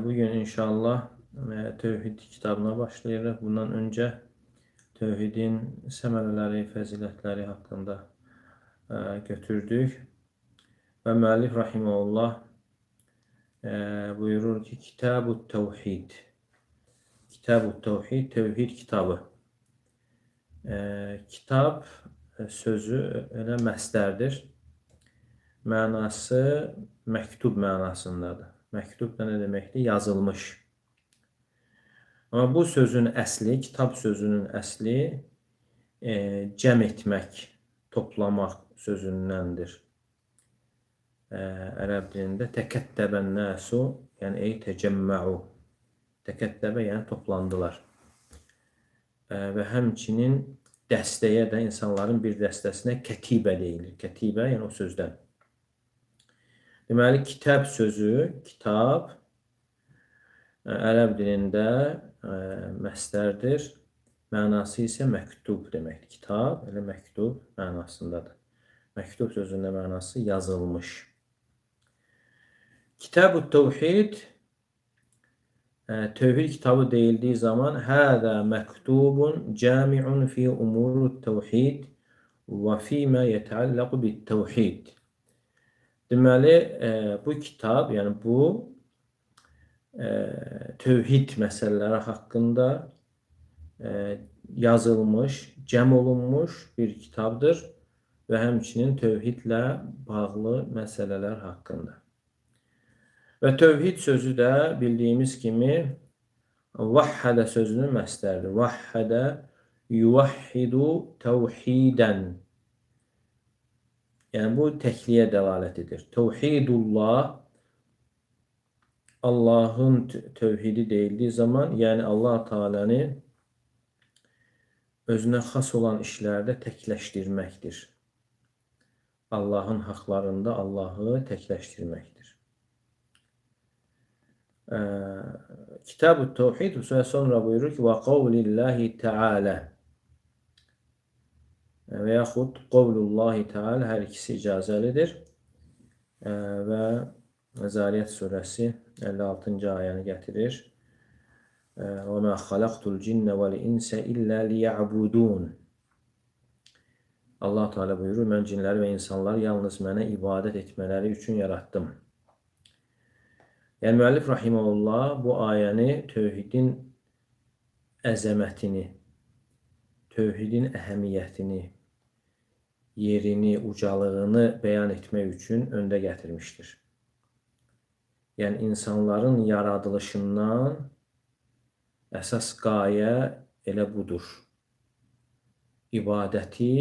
Bugün inşallah Tevhid kitabına başlayırıq. Bundan önce Tevhidin səmərələri, fəzilətləri haqqında götürdük. Və müəllif rahimehullah buyurur ki, Kitab-ı Tevhid. Kitab-ı Tevhid, Tevhid kitabı. Kitab sözü elə məsdərdir. Mənası məktub mənasındadır. Məktub da nə deməkdir? Yazılmış. Amma bu sözün əsli, kitab sözünün əsli cəm etmək, toplamaq sözündəndir. Ərəb dilində təkəttəbən nəsu, yəni təcəmməu. Təkəttəbə, yəni toplandılar. Və həmçinin dəstəyə də, insanların bir dəstəsinə kətibə deyilir. Kətibə, yəni o sözdən. Deməli, kitab sözü, kitab ərəb dilində məsdərdir. Mənası isə məktub deməkdir. Kitab elə məktub mənasındadır. Məktub sözünün mənası yazılmış. Kitab-ı Tevhid, Tevhid kitabı deyildiği zaman hədə məktubun cami'un fi umurut tevhid və fīmə yetəalləqu bit tevhid. Deməli, bu kitab, yəni bu tevhid məsələləri haqqında yazılmış, cəm olunmuş bir kitabdır və həmçinin tevhidlə bağlı məsələlər haqqında. Və tevhid sözü də bildiyimiz kimi vahhədə sözünün məsdəridir. Vahhədə yuvahhidu tevhidən. Yəni bu təkliyə dəlalət edir. Tevhidullah, Allahın tevhidi deyildiği zaman, yəni Allah Teala'nı özünə xas olan işlərdə təkləşdirməkdir. Allahın haqlarında Allahı təkləşdirməkdir. Kitab-ı Tevhid və sonra buyurur ki, və qavlillahi Teala və yaxud qavlullahi Teala, hər ikisi icazəlidir. Və Zariyat surəsi 56-cı ayəni gətirir. Və mə xalaqtul cinnə vəl insə illə liya'budun. Allah Teala buyurur, mən cinləri və insanları yalnız mənə ibadət etmələri üçün yaratdım. Yəni müəllif rahimehullah bu ayəni tövhidin əzəmətini, tövhidin əhəmiyyətini, yerini, ucalığını bəyan etmək üçün öndə gətirmişdir. Yəni insanların yaradılışından əsas qayə elə budur. İbadəti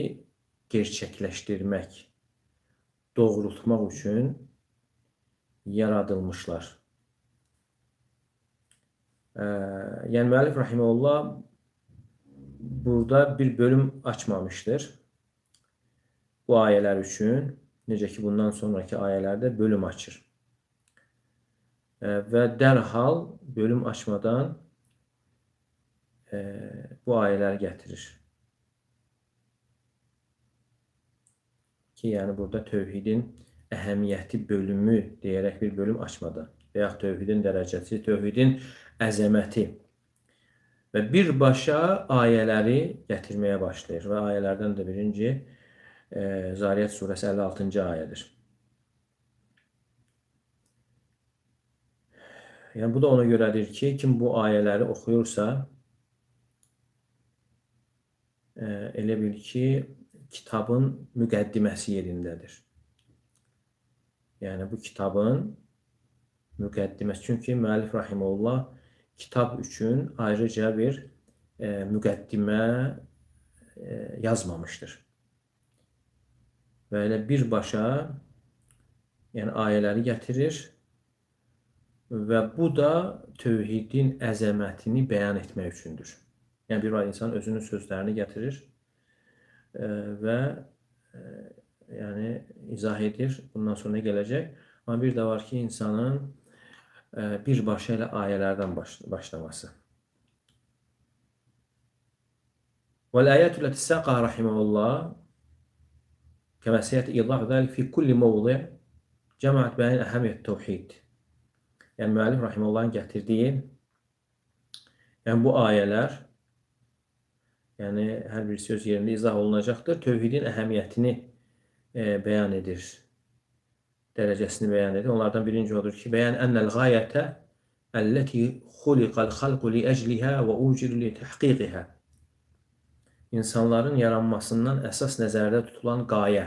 gerçəkləşdirmək, doğrultmaq üçün yaradılmışlar. Yəni müəllif rahimehullah burada bir bölüm açmamışdır bu ayələr üçün. Necə ki bundan sonraki ayələrdə bölüm açır. Və dərhal bölüm açmadan bu ayələri gətirir. Ki yəni burada tövhidin əhəmiyyəti bölümü deyərək bir bölüm açmadan və yaxud tövhidin dərəcəsi, tövhidin əzəməti və birbaşa ayələri gətirməyə başlayır. Və ayələrdən də birinci Zariyat surəsi 56-cı ayədir. Yəni bu da ona görədir ki, kim bu ayələri oxuyursa, elə bil ki, kitabın müqəddiməsi yerindədir. Yəni bu kitabın müqəddiməsi. Çünki müəllif rahimehullah kitab üçün ayrıca bir müqəddimə yazmamışdır. Və elə birbaşa yəni ayələri gətirir və bu da tövhidin əzəmətini bəyan etmək üçündür. Yəni bir insan özünün sözlərini gətirir və yəni izah edir. Bundan sonra gələcək. Amma bir də var ki, insanın birbaşa ilə ayələrdən başlaması. وَالْآيَاتُ الَّتِي سَاقَهَا رَحِمَهُ اللّٰهِ كما سيأتي إيضاح ذلك في كل موضع جمعت بين أهمية التوحيد. Yəni müəllif rahimehullahın gətirdiyi yəni bu ayələr, yəni hər bir söz yerində izah olunacaqdır. Tövhidin əhəmiyyətini bəyan edir, dərəcəsini bəyan edir. Onlardan birinci odur ki, bəyan ennel gayətə əlləti xuliqal xalqu li əclihə və uciru li təhqiqihə. İnsanların yaranmasından əsas nəzərdə tutulan qayə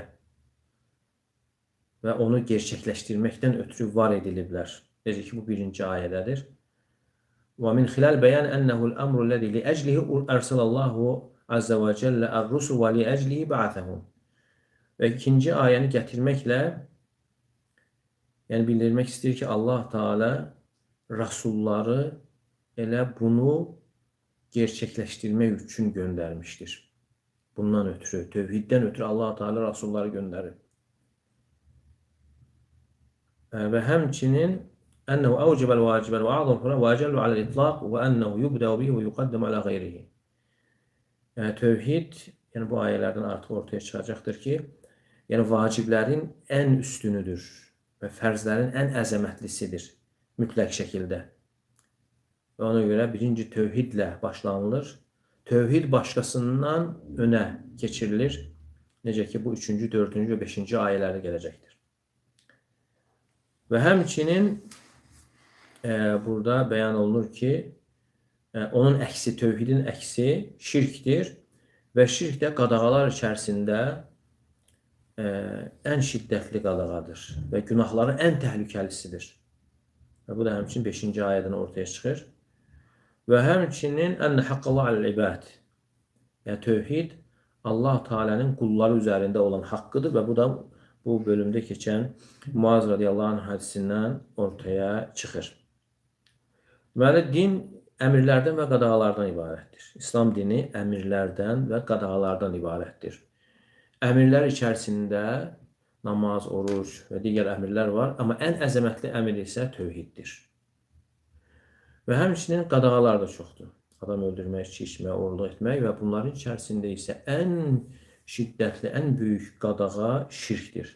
və onu gerçəkləşdirməkdən ötürü var ediliblər. Necə ki, bu birinci ayədədir. Və min xilal bəyan ənəhu'l əmru ləzi li əclihi ərsalallahu azza və cəllə ər-rusul və li əclihi ba'athahum. Və ikinci ayəni gətirməklə yəni bildirmək istəyir ki, Allah Teala rasulları elə bunu gerçəkləşdirmək üçün göndərmişdir. Bundan ötürü, tövhiddən ötürü Allah Teala rasulları göndərir. Və həmçinin ənəhu əvcəbəl vacibən və a'zam və əcəllu aləl-itlaq və ənəhu yubdəu bihi və yuqaddəm alə qeyrihi. Yəni tövhid, yəni bu ayələrdən artıq ortaya çıxacaqdır ki, yəni vaciblərin ən üstünüdür və fərzlərin ən əzəmətlisidir mütləq şəkildə. Və ona görə birinci tövhidlə başlanılır. Tövhid başqasından önə keçirilir. Necə ki, bu 3-cü, 4-cü və 5-ci ayələrdə gələcəkdir. Və həmçinin burada bəyan olunur ki, onun əksi, tövhidin əksi şirkdir və şirk də qadağalar içərisində ən şiddətli qadağadır və günahları ən təhlükəlisidir. Və bu da həmçinin 5-ci ayədən ortaya çıxır. Və həmçinin ənə haqqallah əl-ibad. Yəni tövhid Allah Teala'nın qulları üzərində olan haqqıdır və bu da bu bölümdə keçən Muaz radiyallahu anh hədisindən ortaya çıxır. Deməli, din əmirlərdən və qadağalardan ibarətdir. İslam dini əmirlərdən və qadağalardan ibarətdir. Əmirlər içərisində namaz, oruc və digər əmirlər var, amma ən əzəmətli əmir isə tövhiddir. Və həmçinin qadağalar da çoxdur. Adam öldürmək, içki içmək, oğurluq etmək və bunların içərisində isə ən şiddətli, ən böyük qadağa şirkdir.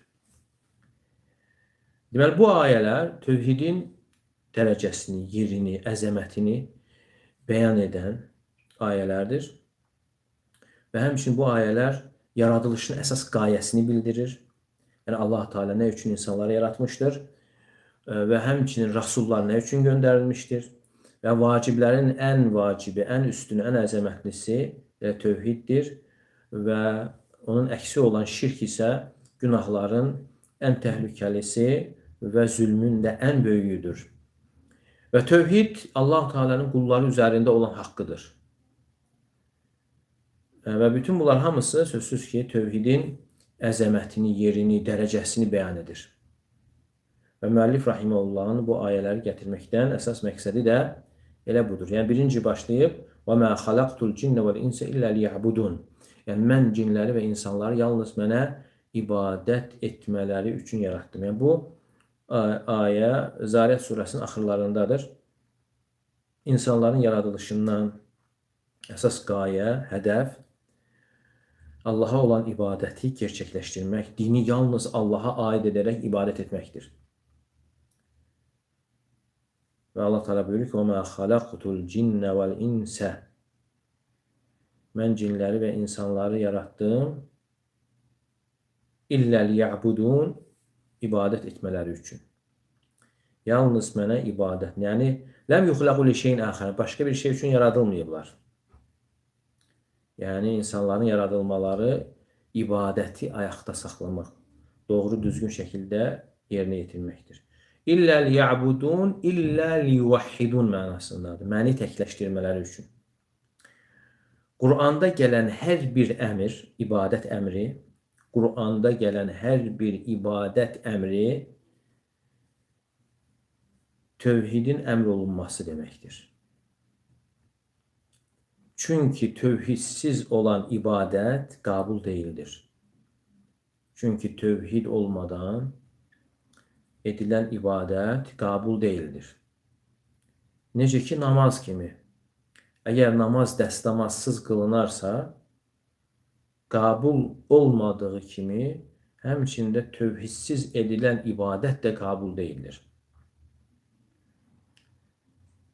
Deməli, bu ayələr tövhidin dərəcəsini, yerini, əzəmətini bəyan edən ayələrdir. Və həmçinin bu ayələr yaradılışın əsas qayəsini bildirir. Yəni, Allah Teala nə üçün insanları yaratmışdır və həmçinin rasullar nə üçün göndərilmişdir. Və vaciblərin ən vacibi, ən üstünü, ən əzəmətlisi tövhiddir və onun əksi olan şirk isə günahların ən təhlükəlisi və zülmün də ən böyüyüdür. Və tövhid Allah Teala'nın qulları üzərində olan haqqıdır. Və bütün bunlar hamısı sözsüz ki, tövhidin əzəmətini, yerini, dərəcəsini bəyan edir. Və müəllif rahimehullahın bu ayələri gətirməkdən əsas məqsədi də elə budur. Yəni birinci başlayıb və mə xalaqtul cinnə vəl insə illə liyəbudun. Yəni mən cinləri və insanları yalnız mənə ibadət etmələri üçün yaratdım. Yəni bu ayə Zariyat surəsinin axırlarındadır. İnsanların yaradılışından əsas qayə, hədəf Allaha olan ibadəti gerçəkləşdirmək, dini yalnız Allaha aid edərək ibadət etməkdir. Və Allah Teala buyurur ki, وَمَا خَلَقْتُ الْجِنَّ وَالْاِنْسَ. Mən cinləri və insanları yarattım. İllə liya'budun, ibadət etmələri üçün. Yalnız mənə ibadət. Yəni, ləm yuxlaqu li şeyin əxər. Başqa bir şey üçün yaradılmayıblar. Yəni, insanların yaradılmaları ibadəti ayaqda saxlamaq, doğru düzgün şəkildə yerinə yetirməkdir. İllə liya'budun, illə liyuvahhidun mənasındadır. Məni təkləşdirmələri üçün. Quranda gələn hər bir əmr, ibadət əmri, Quranda gələn hər bir ibadət əmri tövhidin əmr olunması deməkdir. Çünki tövhidsiz olan ibadət qəbul deyildir. Çünki tövhid olmadan edilən ibadət qəbul deyildir. Necə ki, namaz kimi. Əgər namaz dəstəmazsız qılınarsa, qəbul olmadığı kimi, həmçində tövhidsiz edilən ibadət də qəbul deyildir.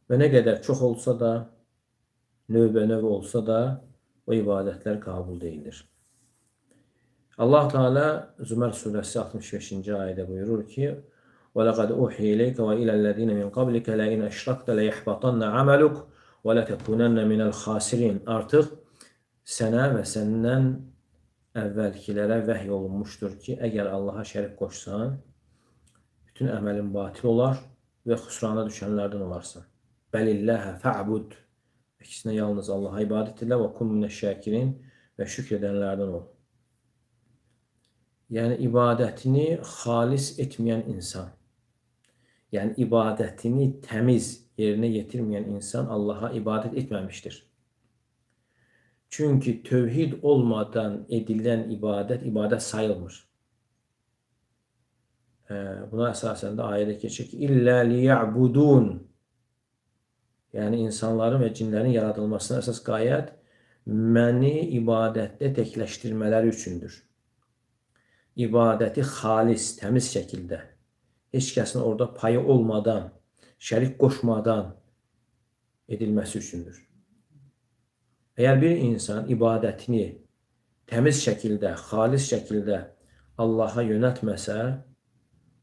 və nə qədər çox olsa da, növbə-növ olsa da, o ibadətlər qəbul deyilir. Allah Teala Zümer surəsi 65-ci ayədə buyurur ki: وَلَقَدْ أُوحِيَ إِلَيْكَ وَإِلَى الَّذِينَ مِنْ قَبْلِكَ لَئِنْ أَشْرَكْتَ لَيَحْبَطَنَّ عَمَلُكَ وَلَتَكُونَنَّ مِنَ الْخَاسِرِينَ. Artıq sənə və səndən əvvəlkilərə vəhy olunmuşdur ki, əgər Allaha şərik qoşsan, bütün əməlin batil olar və xüsrana düşənlərdən olarsan. Bəlilləhə fə'bud. İkisinə yalnız Allaha ibadət elə və kum minəşşəkirin və şükr edənlərdən ol. Yəni, ibadətini xalis etməyən insan, yəni ibadətini təmiz yerinə yetirməyən insan Allaha ibadət etməmişdir. Çünki tövhid olmadan edilən ibadət sayılmır. Buna əsasən də ayədə keçir ki, İllə liya'budun. Yəni, insanların və cinlərin yaradılmasına əsas qayət məni ibadətdə təkləşdirmələri üçündür. İbadəti xalis, təmiz şəkildə, heç kəsin orada payı olmadan, şərik qoşmadan edilməsi üçündür. Əgər bir insan ibadətini təmiz şəkildə, xalis şəkildə Allaha yönəltməsə,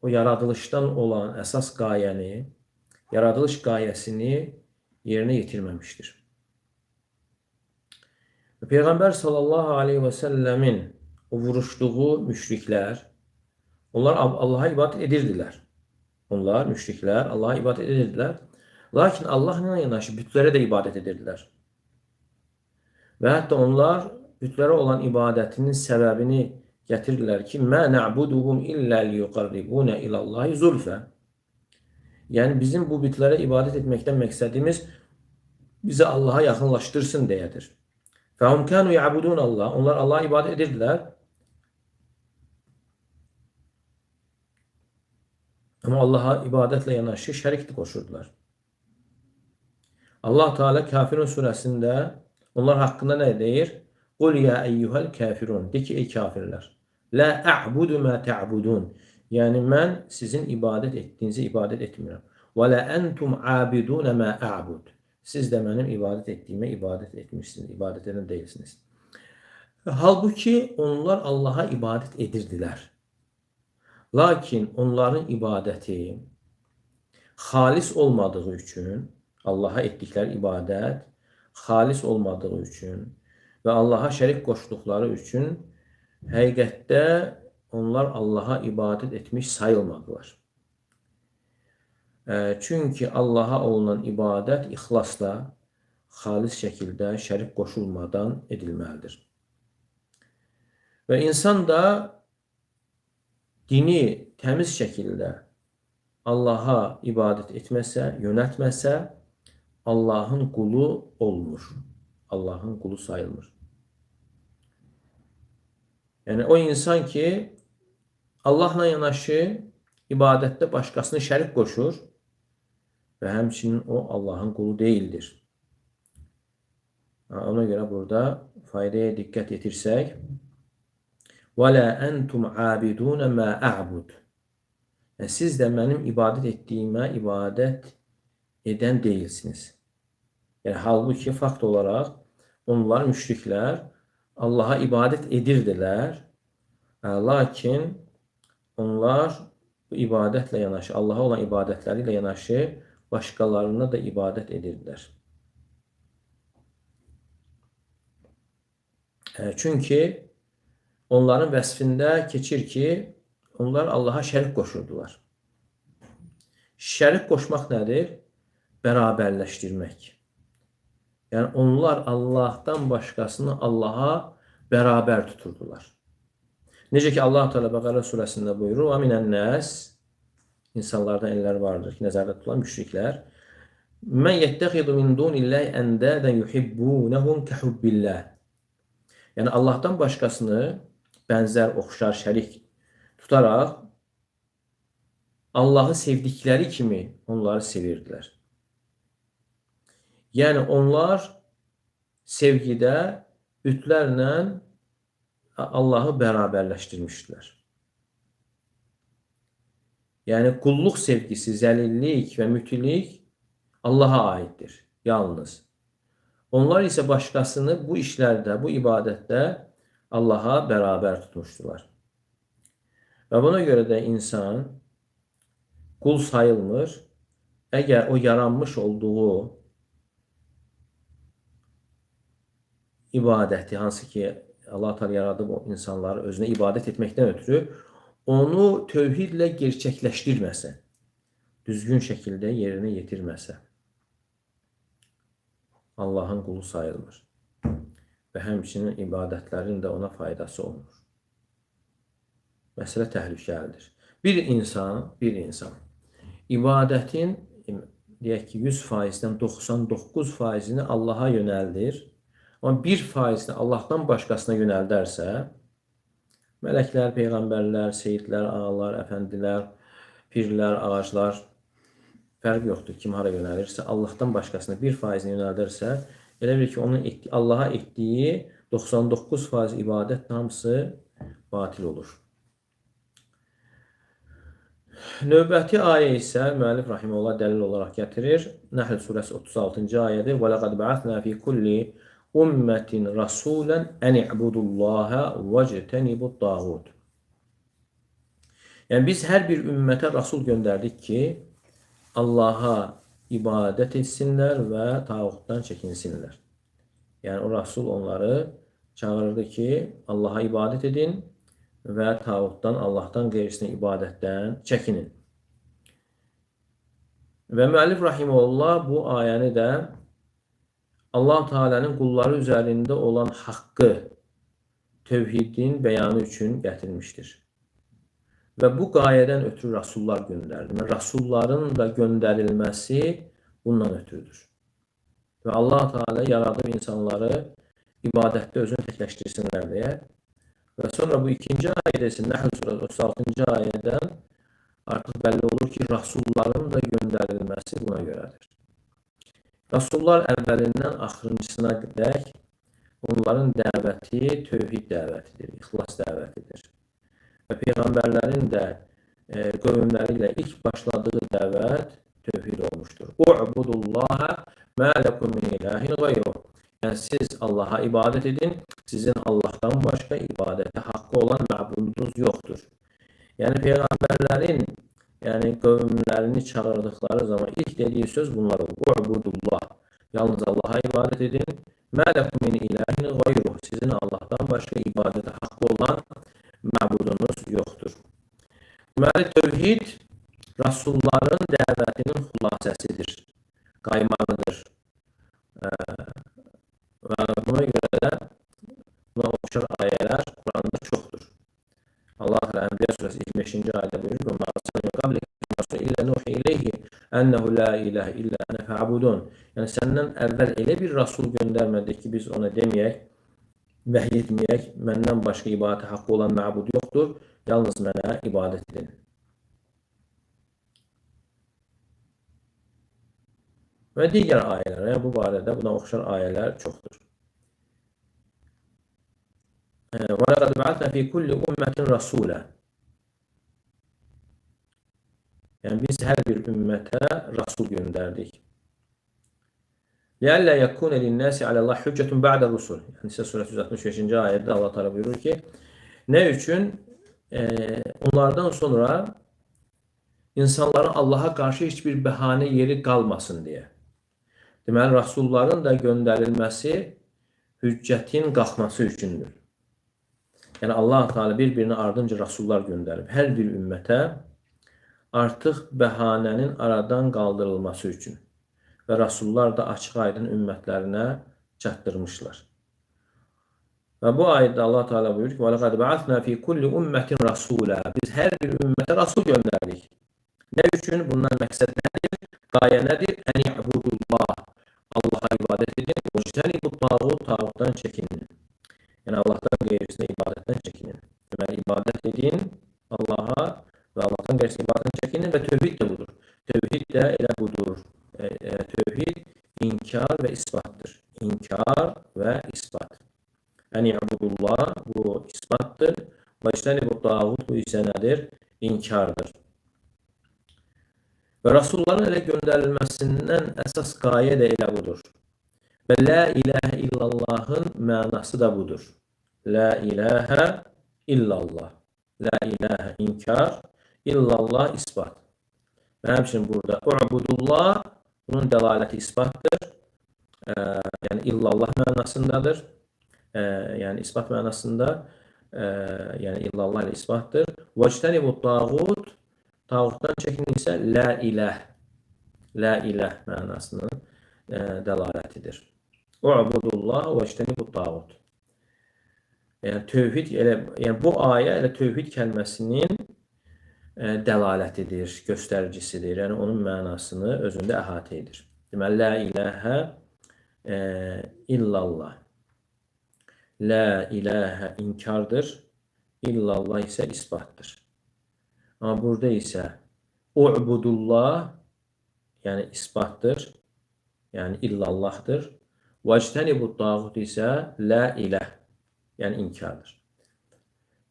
o yaradılışdan olan əsas qayəni, yaradılış qayəsini yerinə yetirməmişdir. Peyğəmbər sallallahu aleyhi və səlləmin o vuruşduğu müşriklər, onlar Allaha ibadət edirdilər. Onlar, müşriklər, Allaha ibadət edirdilər. Lakin Allahla yanaşı bütlərə də ibadət edirdilər. Və hətta onlar bütlərə olan ibadətinin səbəbini gətirirlər ki, mə nə'buduhum illə liyuqarribunə ilallahi zulfə. Yəni, bizim bu bütlərə ibadət etməkdən məqsədimiz bizi Allaha yaxınlaşdırsın deyədir. Fəhum kənu ya'budun Allah. Onlar Allaha ibadət edirdilər. Amma Allaha ibadətlə yanaşı şərik qoşurdular. Allah Teala Kafirun surəsində onlar haqqında nə deyir? Qul ya eyyuhəl kafirun. De ki, ey kafirlər. La a'budu ma ta'budun. Yəni, mən sizin ibadət etdiyinizi ibadət etmirəm. Və la entum abidun ma a'bud. Siz də mənim ibadət etdiyimə ibadət etmişsiniz, ibadət edən deyilsiniz. Halbuki onlar Allaha ibadət edirdilər. Lakin onların ibadəti xalis olmadığı üçün, Allaha etdikləri ibadət xalis olmadığı üçün və Allaha şərik qoşduqları üçün həqiqətdə onlar Allaha ibadət etmiş sayılmadılar. Çünki Allaha olunan ibadət ixlasla, xalis şəkildə şərik qoşulmadan edilməlidir. Və insan da dini təmiz şəkildə Allaha ibadət etməsə, yönəltməsə, Allahın qulu olmur. Allahın qulu sayılmır. Yəni, o insan ki, Allahla yanaşı ibadətdə başqasını şərik qoşur və həmçinin o Allahın qulu deyildir. Ona görə burada faydaya diqqət yetirsək, وَلَا أَنْتُمْ عَابِدُونَ مَا أَعْبُدُ. Siz də mənim ibadət etdiyimə ibadət edən deyilsiniz. Yəni, halbuki fakt olaraq onlar, müşriklər, Allaha ibadət edirdilər, lakin onlar bu ibadətlə yanaşı, Allaha olan ibadətləri ilə yanaşı başqalarına da ibadət edirdilər. Çünki onların vəsfində keçir ki, onlar Allaha şərik qoşurdular. Şərik qoşmaq nədir? Bərabərləşdirmək. Yəni, onlar Allahdan başqasını Allaha bərabər tuturdular. Necə ki, Allah Teala Bəqərə surəsində buyurur, وَمِنَ النَّاسِ İnsanlardan ellər vardır ki, nəzərdə tutulan müşriklər. مَنْ يَتَّخِذُ مِنْ دُونِ اللّٰهِ أَنْدَادًا يُحِبُّونَهُمْ كَحُبِّ اللّٰهِ. Yəni, Allahdan başqasını bənzər, oxşar, şərik tutaraq Allahı sevdikləri kimi onları sevirdilər. Yəni, onlar sevgidə bütlərlə Allahı bərabərləşdirmişdilər. Yəni, qulluq sevgisi, zəlillik və mütilik Allah'a aiddir yalnız. Onlar ise başkasını bu işlerde, bu ibadette Allah'a beraber tutmuştular. Ve buna göre de insan kul sayılmır. Eğer o yaranmış olduğu ibadeti, hansı ki Allah Teala yaradıb o insanları özünə ibadət etməkdən ötürü onu tövhidlə gerçəkləşdirməsə, düzgün şəkildə yerinə yetirməsə, Allahın qulu sayılmır. Və həmçinin ibadətlərin də ona faydası olmur. Məsələ təhlükəlidir. Bir insan ibadətin deyək ki 100%-dən 99%-ni Allaha yönəldir. Amma 1%-ni Allahdan başqasına yönəldərsə, mələklər, peyğəmbərlər, seyidlər, ağalar, əfəndilər, pirlər, ağaclar fərq yoxdur. Kim hara yönəlirsə, Allahdan başqasına 1%-ni yönəldirsə, elə bir ki, onun Allaha etdiyi 99% ibadət hamısı batil olur. Növbəti ayə isə müəllif rahimehullah dəlil olaraq gətirir. Nəhl surəsi 36-cı ayədir. Və laqad ba'athna fi kulli ummetin rasulan en i'budullaha vectenibut tağut. Yəni biz hər bir ümmətə rasul göndərdik ki, Allaha ibadət etsinlər və tağutdan çəkinsinlər. Yəni o rasul onları çağırırdı ki, Allaha ibadət edin və tağutdan, Allahdan qeyrisinə ibadətdən çəkinin. Və müəllif rahimehullah bu ayəni də Allah Teala'nın qulları üzərində olan haqqı, tövhidin bəyanı üçün gətirmişdir. Və bu qayədən ötürü rasullar göndərdi. Rasulların da göndərilməsi bundan ötürüdür. Və Allah Teala yaradıb insanları ibadətdə özünü təkləşdirsinlər deyə. Və sonra bu ikinci ayədə isə Nəhl surəsi 36-cı ayədən artıq bəlli olur ki, rasulların da göndərilməsi buna görədir. Rasullar əvvəlindən axırıncısına qədər onların dəvəti tövhid dəvətidir, ixlas dəvətidir. Və peyğəmbərlərin də qövmləri ilə ilk başladığı dəvət tövhid olmuşdur. U'budullaha mə lekum min ilahin gayruh. Yəni siz Allaha ibadət edin, sizin Allahdan başqa ibadətə haqqı olan məbudunuz yoxdur. Yəni peyğəmbərlərin qövmlərini çağırdıqları zaman ilk dediyi söz bunlar olur. U'budullah. Yalnız Allaha ibadət edin. Mə lekum min ilahin gayruh. Sizin Allahdan başqa ibadətə haqqı olan məbudunuz yoxdur. Deməli, tövhid rasulların dəvətinin xülasəsidir, qaymağıdır. Və buna görə də buna oxşar ayələr Quranda çoxdur. Allah Teala Ənbiya surəsi 25-ci ayədə buyurur: "Və ma'arsalna qablaka rasulun illə nuhi ileyhi ennehu la ilahe illa ene fa'budun." Yəni səndən əvvəl elə bir rasul göndərmədik ki, biz ona deməyək, vəhiy etməyək, məndən başqa ibadətə haqqı olan məbud yoxdur, yalnız mənə ibadət edin. Və digər ayələr, bu barədə buna oxşar ayələr çoxdur. Və laqad ba'athna fi kulli ummetin rasulan. Yəni biz hər bir ümmətə rasul göndərdik. Li'alla yakuna lin-nasi 'alallahi hüccetun ba'da rusul. Yəni Nisa surəsi 165-ci ayədə Allah Teala buyurur ki, nə üçün onlardan sonra insanların Allaha qarşı heç bir bəhanə yeri qalmasın deyə. Deməli, rasulların da göndərilməsi hüccətin qalxması üçündür. Yəni Allah Teala bir-birinə ardınca rasullar göndərib hər bir ümmətə artıq bəhanənin aradan qaldırılması üçün. Və rasullar da açıq-aydın ümmətlərinə çatdırmışlar. Və bu ayədə Allah Teala buyurur ki: "Və laqad ba'athna fi kulli ummetin rasula." Biz hər bir ümmətə rasul göndərdik. Nə üçün? Bundan məqsəd nədir? Qayə nədir? Ən i'budullah. Allaha ibadət edin. Vectenibut tağut. Tağutdan çəkinin. Yəni Allahdan qeyrisinə ibadətdən çəkinin. Deməli, ibadət edin Allaha və Allahdan qeyrisinə ibadətdən çəkinin və tövhid də budur. Tövhid də elə budur. Tövhid inkar və isbatdır. İnkar və isbat. Yəni i'budullah bu isbatdır. Vectenibut tağut bu isə nədir? İnkardır. Və rasulların elə göndərilməsindən əsas qayə də elə budur. Və la ilahə illallahın mənası da budur. La ilahə illallah. La ilahə inkar, illallah isbat. Və həmçinin burada u'budullah, bunun dəlaləti isbatdır. Yəni illallah mənasındadır. Yəni isbat mənasında, yəni illallah ilə isbatdır. Vəctənibut tağut, tağutdan çəkinin isə la ilah. La ilah mənasının dəlalətidir. U'budullah vectenibut tağut. Yəni tövhid yəni bu ayə elə tövhid kəlməsinin dəlalətidir, göstəricisidir. Yəni onun mənasını özündə əhatə edir. Deməli la ilahə illallah. La ilahə inkardır, illallah isə isbatdır. Amma burada isə u'budullah yəni isbatdır, yəni illallahdır. Vəctənibut tağut isə la ilah, yəni inkardır.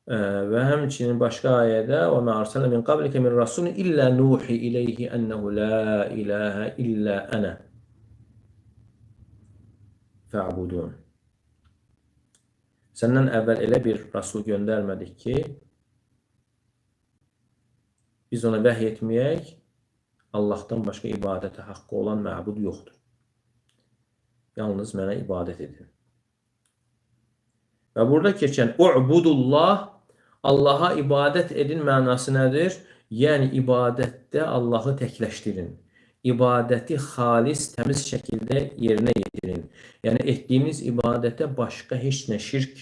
Və həmçinin başqa ayədə və mə arsalna min qablikə min rasulin illə nuhi ileyhi ənəhu la ilahə illə ənə fə'budun. Səndən əvvəl elə bir rasul göndərmədik ki, biz ona vəhy etməyək, Allahdan başqa ibadətə haqqı olan məbud yoxdur. Yalnız mənə ibadət edin. Və burada keçən u'budullah, Allaha ibadət edin mənası nədir? Yəni ibadətdə Allahı təkləşdirin. İbadəti xalis, təmiz şəkildə yerinə yetirin. Yəni etdiyiniz ibadətə başqa heç nə şirk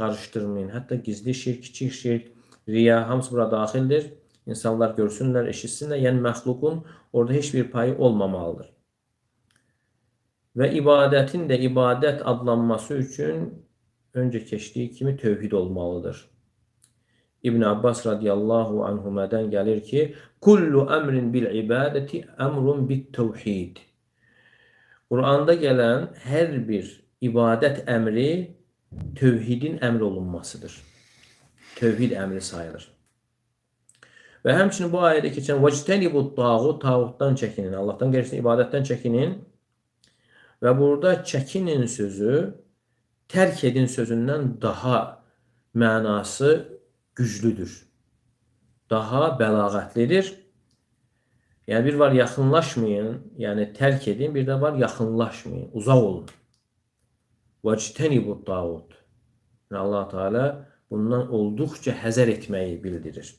qarışdırmayın. Hətta gizli şirk, kiçik şirk, riya hamısı bura daxildir. İnsanlar görsünlər, eşitsinlər. Yəni məxluqun orada heç bir payı olmamalıdır. Və ibadətin də ibadət adlanması üçün öncə keçdiyi kimi tövhid olmalıdır. İbn Abbas radiyallahu anhumədən gəlir ki, kullu əmrin bil ibadəti əmrun bit tövhid. Quranda gələn hər bir ibadət əmri tövhidin əmr olunmasıdır. Tövhid əmri sayılır. Və həmçinin bu ayədə keçən vəctənibut tağut, tağutdan çəkinin, Allahdan qeyrisinə ibadətdən çəkinin. Və burada çəkinin sözü tərk edin sözündən daha mənası güclüdür. Daha bəlağətlidir. Yəni bir var yaxınlaşmayın, yəni tərk edin, bir də var yaxınlaşmayın, uzaq olun. Vəctənibut tağut. Yəni Allah Teala bundan olduqca həzər etməyi bildirir.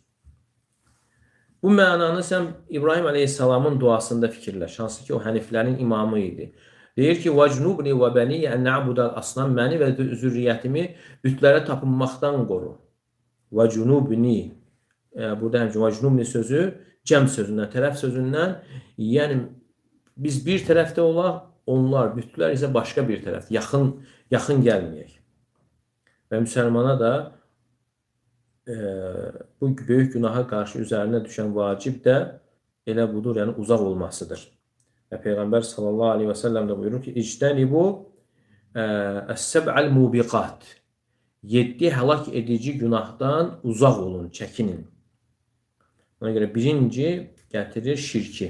Bu mənanı sən İbrahim Aleyhisselamın duasında fikirləş. Hansı ki o həniflərin imamı idi. Deyir ki, vəcnubni və bəni ən na'budal asnam, məni və zürriyyətimi bütlərə tapınmaqdan qoru. Vəcnubni, burada həmçin vəcnubni sözü cəm sözündən, tərəf sözündən, yəni biz bir tərəfdə olaq, onlar, bütlər isə başqa bir tərəf, yaxın gəlməyək. Və müsəlmana da bu böyük günaha qarşı üzərinə düşən vacib də elə budur, yəni uzaq olmasıdır. Və Peyğəmbər sallallahu aleyhi və səlləm də buyurur ki, İctənibu əs-səb'əl mubiqat. 7 həlak edici günahdan uzaq olun, çəkinin. Ona görə birinci gətirir şirki.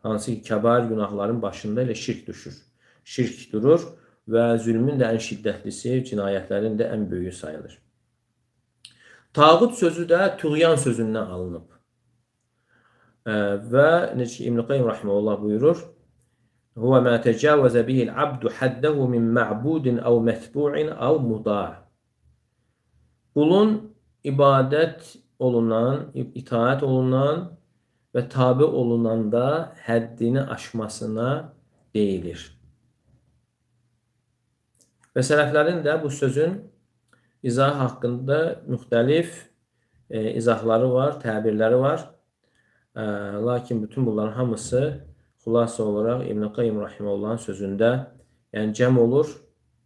Hansı ki, kəbair günahların başında ilə şirk düşür. Şirk durur və zülmün də ən şiddətlisi, cinayətlərin də ən böyüyü sayılır. Tağut sözü də tuğyan sözündən alınıb. Və necə İbn Qayyim rahimehullah buyurur: "Huwa ma tecavwaza bihi al-'abdu haddahu min ma'budin aw metbu'in aw muda'." Qulun ibadət olunan, itaat olunan və tabe olunanda həddini aşmasına deyilir. Və sələflərin də bu sözün izah haqqında müxtəlif izahları var, təbirləri var. Lakin bütün bunların hamısı xülasə olaraq İbn Qayyim rahimehullahın sözündə yəni cəm olur.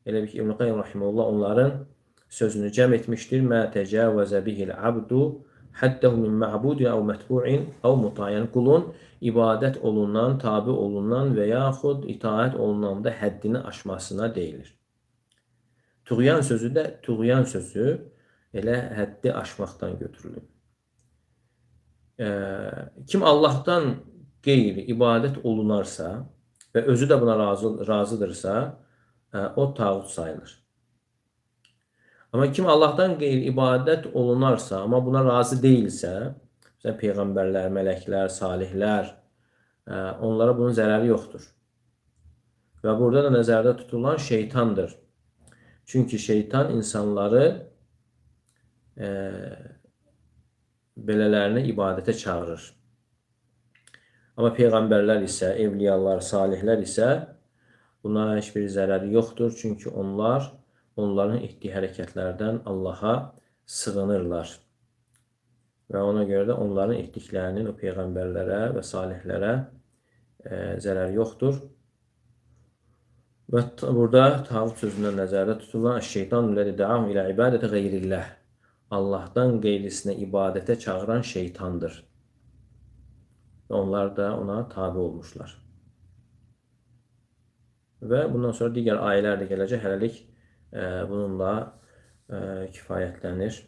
Elə ki İbn Qayyim rahimehullah onların sözünü cəm etmişdir. Mə təcavvəzə bihil abdu haddahu min ma'budin aw metbu'in aw mutayan. Qulun ibadət olunan, tabe olunan və yaxud itaat olunanda həddini aşmasına deyilir. Tuğyan sözü də tuğyan sözü elə həddi aşmaqdan götürülür. Kim Allah'tan qeyri ibadət olunarsa və özü də buna razıdırsa, o tağut sayılır. Amma kim Allah'tan qeyri ibadət olunarsa, amma buna razı deyilsə, məsələn, peyğəmbərlər, mələklər, salihlər, onlara bunun zərəri yoxdur. Və burada da nəzərdə tutulan şeytandır. Çünki şeytan insanları belələrini ibadətə çağırır. Amma peyğəmbərlər isə, evliyalar, salihlər isə bunlara heç bir zərəri yoxdur. Çünki onlar onların etdiyi hərəkətlərdən Allaha sığınırlar. Və ona görə də onların etdiklərinin o peyğəmbərlərə və salihlərə zərəri yoxdur. Və burada tağut sözündən nəzərdə tutulan şeytan ləzi də'ahum ilə ibadətə qeyrillah. Allah'tan qeyrisinə ibadətə çağıran şeytandır. Və onlar da ona tabi olmuşlar. Və bundan sonra digər ayələr də gələcək. Hələlik bununla kifayətlənir.